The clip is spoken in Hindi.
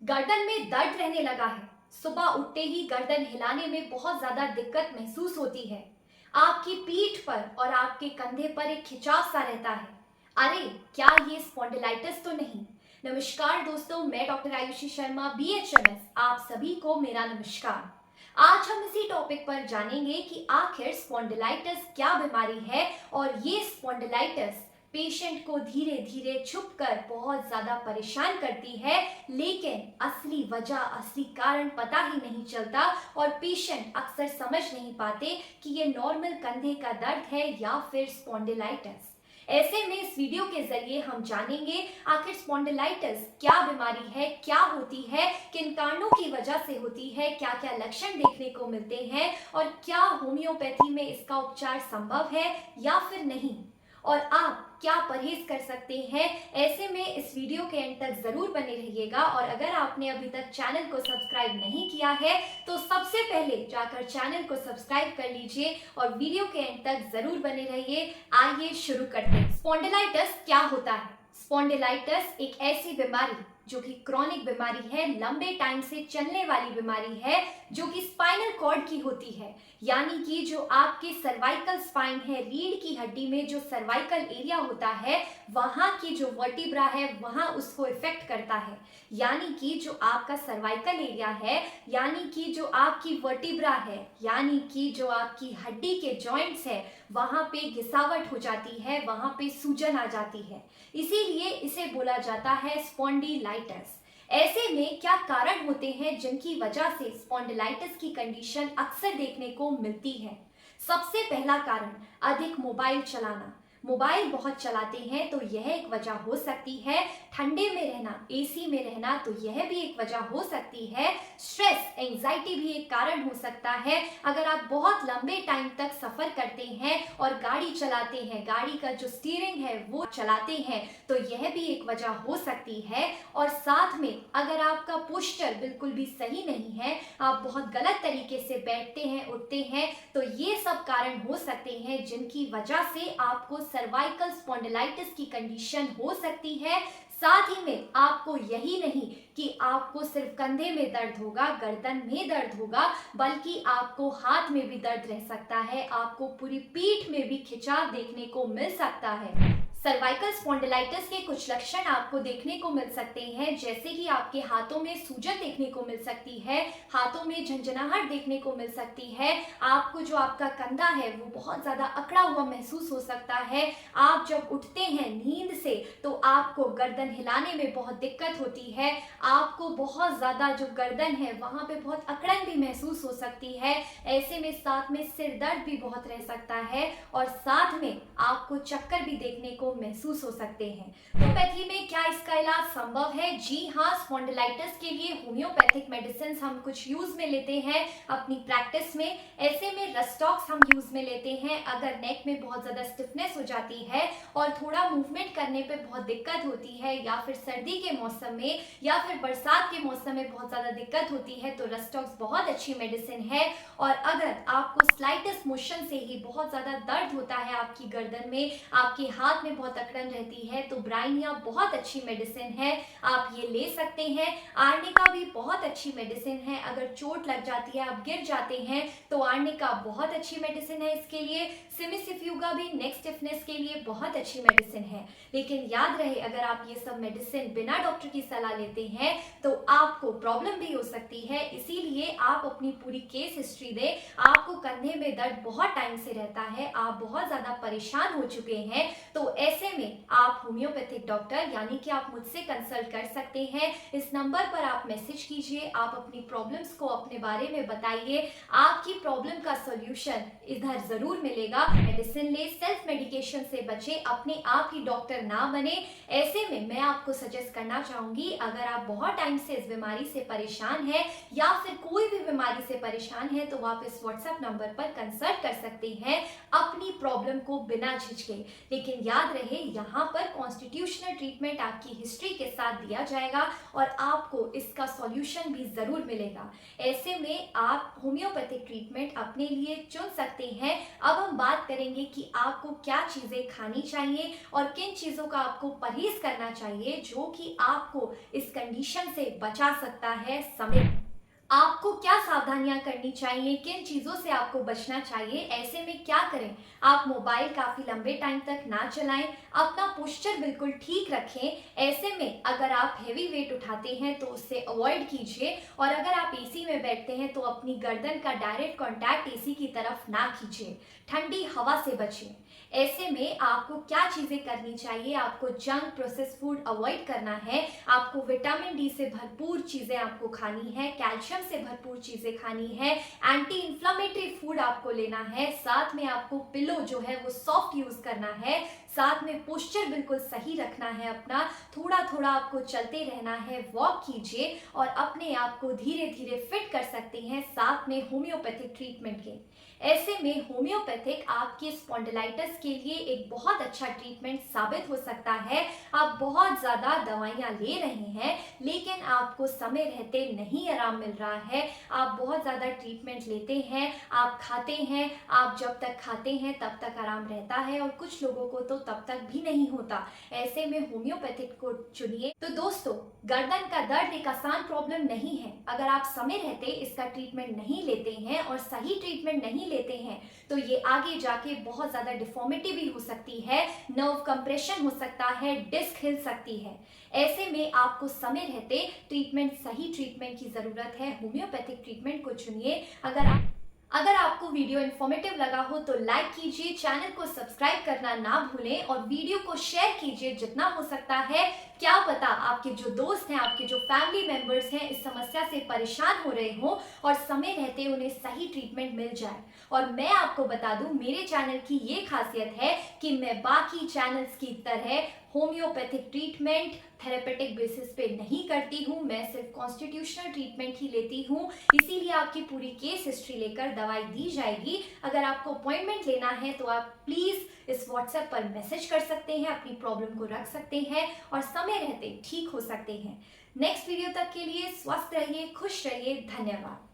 गर्दन में दर्द रहने लगा है। सुबह उठते ही गर्दन हिलाने में बहुत ज्यादा दिक्कत महसूस होती है। आपकी पीठ पर और आपके कंधे पर एक खिंचाव सा रहता है। अरे, क्या ये स्पॉन्डिलाइटिस तो नहीं? नमस्कार दोस्तों, मैं डॉक्टर आयुषी शर्मा, BHMS। आप सभी को मेरा नमस्कार। आज हम इसी टॉपिक पर जानेंगे कि आखिर स्पॉन्डिलाइटिस क्या बीमारी है और ये स्पॉन्डिलाइटिस पेशेंट को धीरे धीरे छुपकर बहुत ज्यादा परेशान करती है, लेकिन असली वजह, असली कारण पता ही नहीं चलता और पेशेंट अक्सर समझ नहीं पाते कि ये नॉर्मल कंधे का दर्द है या फिर स्पॉन्डिलाइटिस। ऐसे में इस वीडियो के जरिए हम जानेंगे आखिर स्पॉन्डिलाइटिस क्या बीमारी है, क्या होती है, किन कारणों की वजह से होती है, क्या क्या लक्षण देखने को मिलते हैं और क्या होम्योपैथी में इसका उपचार संभव है या फिर नहीं, और आप क्या परहेज कर सकते हैं। ऐसे में इस वीडियो के एंड तक जरूर बने रहिएगा और अगर आपने अभी तक चैनल को सब्सक्राइब नहीं किया है तो सबसे पहले जाकर चैनल को सब्सक्राइब कर लीजिए और वीडियो के एंड तक जरूर बने रहिए। आइए शुरू करते हैं। स्पॉन्डिलाइटिस क्या होता है? स्पॉन्डिलाइटिस एक ऐसी बीमारी जो कि क्रॉनिक बीमारी है, लंबे टाइम से चलने वाली बीमारी है, जो कि स्पाइनल कॉर्ड की होती है, यानी कि जो आपके सर्वाइकल स्पाइन है, रीढ़ की हड्डी में जो सर्वाइकल एरिया होता है, वहां की जो वर्टिब्रा है वहां उसको इफेक्ट करता है। यानी कि जो आपका सर्वाइकल एरिया है, यानी कि जो आपकी वर्टिब्रा है, यानी कि जो आपकी हड्डी के जॉइंट्स है, वहां पे घिसावट हो जाती है, वहां पे सूजन आ जाती है, इसीलिए इसे बोला जाता है स्पॉन्डिलाइटिस। ऐसे में क्या कारण होते हैं जिनकी वजह से स्पॉन्डिलाइटिस की कंडीशन अक्सर देखने को मिलती है? सबसे पहला कारण अधिक मोबाइल चलाना। मोबाइल बहुत चलाते हैं तो यह एक वजह हो सकती है। ठंडे में रहना, AC में रहना, तो यह भी एक वजह हो सकती है। स्ट्रेस, एंजाइटी भी एक कारण हो सकता है। अगर आप बहुत लंबे टाइम तक सफर करते हैं और गाड़ी चलाते हैं, गाड़ी का जो स्टीयरिंग है वो चलाते हैं, तो यह भी एक वजह हो सकती है। और साथ में अगर आपका पोस्चर बिल्कुल भी सही नहीं है, आप बहुत गलत तरीके से बैठते हैं, उठते हैं, तो ये सब कारण हो सकते हैं जिनकी वजह से आपको सर्वाइकल स्पॉन्डिलाइटिस की कंडीशन हो सकती है। साथ ही में आपको यही नहीं कि आपको सिर्फ कंधे में दर्द होगा, गर्दन में दर्द होगा, बल्कि आपको हाथ में भी दर्द रह सकता है, आपको पूरी पीठ में भी खिंचाव देखने को मिल सकता है। सर्वाइकल स्पॉन्डिलाइटिस के कुछ लक्षण आपको देखने को मिल सकते हैं, जैसे कि आपके हाथों में सूजन देखने को मिल सकती है, हाथों में झंझनाहट देखने को मिल सकती है, आपको जो आपका कंधा है वो बहुत ज्यादा अकड़ा हुआ महसूस हो सकता है। आप जब उठते हैं नींद से तो आपको गर्दन हिलाने में बहुत दिक्कत होती है, आपको बहुत ज्यादा जो गर्दन है वहां पे बहुत अकड़न भी महसूस हो सकती है। ऐसे में साथ में सिर दर्द भी बहुत रह सकता है और साथ में आपको चक्कर भी देखने को महसूस हो सकते हैं। होम्योपैथी में क्या इसका इलाज संभव है? जी हाँ, स्पॉन्डिलाइटिस के लिए होम्योपैथिक मेडिसिन हम कुछ यूज में लेते हैं अपनी प्रैक्टिस में। ऐसे में रस्टॉक्स हम यूज में लेते हैं अगर नेक में बहुत ज्यादा स्टिफनेस हो जाती है और थोड़ा मूवमेंट करने पे बहुत दिक्कत होती है, या फिर सर्दी के मौसम में या फिर बरसात के मौसम में बहुत ज्यादा दिक्कत होती है, तो रस्टॉक्स बहुत अच्छी मेडिसिन है। और अगर आपको स्लाइटेस्ट मोशन से ही बहुत ज्यादा दर्द होता है आपकी गर्दन में, आपके हाथ में बहुत अकड़न रहती है, तो ब्राइनिया बहुत अच्छी मेडिसिन है, आप ये ले सकते हैं। आर्निका भी बहुत अच्छी मेडिसिन है, अगर चोट लग जाती है, आप गिर जाते हैं, तो आर्निका बहुत अच्छी मेडिसिन है इसके लिए। सिमिसिफ्यूगा भी नेक स्टिफनेस के लिए बहुत अच्छी मेडिसिन है। लेकिन याद रहे, अगर आप ये सब मेडिसिन बिना डॉक्टर की सलाह लेते हैं तो आपको प्रॉब्लम भी हो सकती है, इसीलिए आप अपनी पूरी केस हिस्ट्री दें। आपको कंधे में दर्द बहुत टाइम से रहता है, आप बहुत ज्यादा परेशान हो चुके हैं, तो ऐसे में आप होम्योपैथिक डॉक्टर यानी कि आप मुझसे कंसल्ट कर सकते हैं। इस नंबर पर आप मैसेज कीजिए, आप अपनी प्रॉब्लम्स को अपने बारे में बताइए, आपकी प्रॉब्लम का सॉल्यूशन इधर जरूर मिलेगा। मेडिसिन ले, सेल्फ मेडिकेशन से बचे, अपने आप ही डॉक्टर ना बने। ऐसे में मैं आपको सजेस्ट करना चाहूंगी, अगर आप बहुत टाइम से इस बीमारी से परेशान हैं या फिर कोई भी बीमारी से परेशान है, तो आप इस व्हाट्सएप नंबर पर कंसल्ट कर सकते हैं अपनी प्रॉब्लम को बिना झिझके। लेकिन याद रहे, यहाँ पर कॉन्स्टिट्यूशनल ट्रीटमेंट आपकी हिस्ट्री के साथ दिया जाएगा और आपको इसका सॉल्यूशन भी जरूर मिलेगा। ऐसे में आप होम्योपैथिक ट्रीटमेंट अपने लिए चुन सकते हैं। अब हम बात करेंगे कि आपको क्या चीजें खानी चाहिए और किन चीजों का आपको परहेज करना चाहिए जो कि आपको इस कंडीशन से बचा सकती सकता है समय। आपको क्या सावधानियां करनी चाहिए, किन चीजों से आपको बचना चाहिए, ऐसे में क्या करें? आप मोबाइल काफी लंबे टाइम तक ना चलाएं, अपना पोस्चर बिल्कुल ठीक रखें। ऐसे में अगर आप हैवी वेट उठाते हैं तो उससे अवॉइड कीजिए, और अगर आप एसी में बैठते हैं तो अपनी गर्दन का डायरेक्ट कांटेक्ट एसी की तरफ ना कीजिए, ठंडी हवा से बचें। ऐसे में आपको क्या चीजें करनी चाहिए? आपको जंक प्रोसेस फूड अवॉइड करना है, आपको विटामिन डी से भरपूर चीजें आपको खानी है, कैल्शियम से भरपूर चीजें खानी है, एंटी इंफ्लेमेटरी फूड आपको लेना है, साथ में आपको पिलो जो है वो सॉफ्ट यूज करना है, साथ में पोस्चर बिल्कुल सही रखना है अपना, थोड़ा थोड़ा आपको चलते रहना है, वॉक कीजिए और अपने आप को धीरे धीरे फिट कर सकते हैं साथ में होम्योपैथिक ट्रीटमेंट के। ऐसे में होम्योपैथिक आपके स्पॉन्डिलाइटिस के लिए एक बहुत अच्छा ट्रीटमेंट साबित हो सकता है। आप बहुत ज़्यादा दवाइयाँ ले रहे हैं लेकिन आपको समय रहते नहीं आराम मिल रहा है, आप बहुत ज़्यादा ट्रीटमेंट लेते हैं, आप खाते हैं, आप जब तक खाते हैं तब तक आराम रहता है और कुछ लोगों को तो तब तक भी नहीं होता। ऐसे में होम्योपैथिक को चुनिए। तो दोस्तों, गर्दन का दर्द एक आसान प्रॉब्लम नहीं है। अगर आप समय रहते इसका ट्रीटमेंट नहीं लेते हैं और सही ट्रीटमेंट नहीं लेते हैं तो ये आगे जाके बहुत ज्यादा डिफॉर्मिटी भी हो सकती है, नर्व कंप्रेशन हो सकता है, डिस्क हिल सकती है। ऐसे में आपको समय रहते सही ट्रीटमेंट की जरूरत है। होम्योपैथिक ट्रीटमेंट को चुनिए। अगर आपको वीडियो इन्फॉर्मेटिव लगा हो तो लाइक कीजिए, चैनल को सब्सक्राइब करना ना भूलें और वीडियो को शेयर कीजिए जितना हो सकता है। क्या पता आपके जो दोस्त हैं, आपके जो फैमिली मेंबर्स हैं इस समस्या से परेशान हो रहे हो और समय रहते उन्हें सही ट्रीटमेंट मिल जाए। और मैं आपको बता दूं, मेरे चैनल की ये खासियत है कि मैं बाकी चैनल्स की तरह होम्योपैथिक ट्रीटमेंट थेरेपेटिक बेसिस पे नहीं करती हूँ, मैं सिर्फ कॉन्स्टिट्यूशनल ट्रीटमेंट ही लेती हूँ। इसीलिए आपकी पूरी केस हिस्ट्री लेकर दवाई दी जाएगी। अगर आपको अपॉइंटमेंट लेना है तो आप प्लीज इस व्हाट्सएप पर मैसेज कर सकते हैं, अपनी प्रॉब्लम को रख सकते हैं और समय रहते ठीक हो सकते हैं। नेक्स्ट वीडियो तक के लिए स्वस्थ रहिए, खुश रहिए, धन्यवाद।